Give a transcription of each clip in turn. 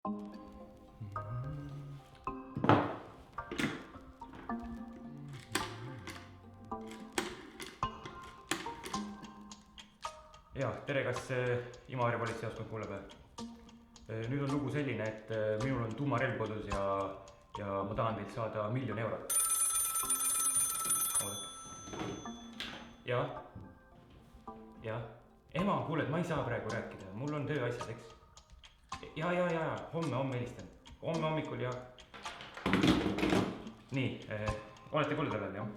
Jaa, tere, kas Imavere politseijaoskond kuuleb? Nüüd on lugu selline, et minul on tuumarelv kodus ja ma tahan teilt saada 1 000 000 eurot. Jaa. Ema, kuule, et ma ei saa praegu rääkida, mul on tööasjad, eks? Jaa, homme helistan. Homme hommikul ja... Nii, olete kuulda veel, jah?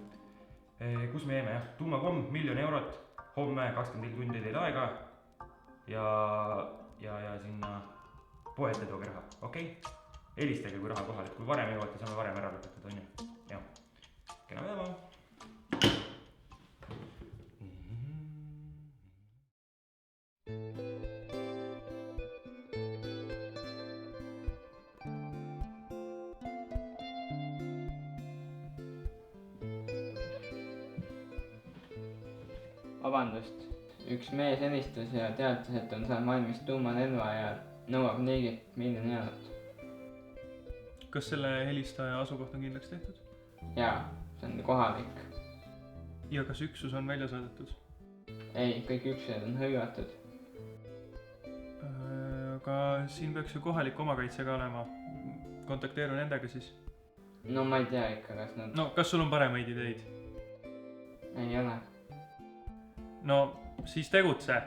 Kus me jääme, jah? Tuumakomm, 1 000 000 eurot, homme 24 tundi teil aega ja sinna poete tooge raha, okei? Helistage, kui raha kohal, et kui varem jõuate, saame varem ära lõpetada, on ju? Jah. Kena päeva! Vabandust, üks mees helistas ja teatas, et on saanud valmis tuumarelva ja nõuab 40 000 000 eurot. Kas selle helistaja asukoht on kindlaks tehtud? Jaa, see on kohalik. Ja kas üksus on välja saadetud? Ei, kõik üksused on hõivatud. Aga siin peaks ju kohalik omakaitse ka olema. Kontakteeru nendega siis. No ma ei tea ikka, kas nad... No, kas sul on paremaid ideid? Ei ole. No, siis tegutse.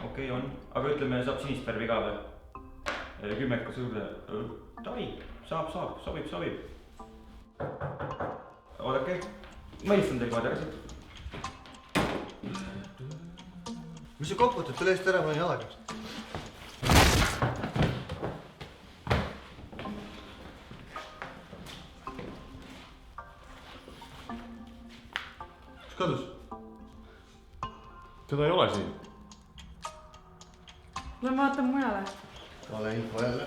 Okei, on. Aga ütleme, saab sinist värvi ka või? 10 kas juurde. Davai, saab, sobib. Oodake, ma helistan teil kohe tagasi. Mis sa koputad, tule eest ära, ma olen jalaga. Mis kadus? Teda ei ole siin. Ma vaatan mujale. Vale info jälle.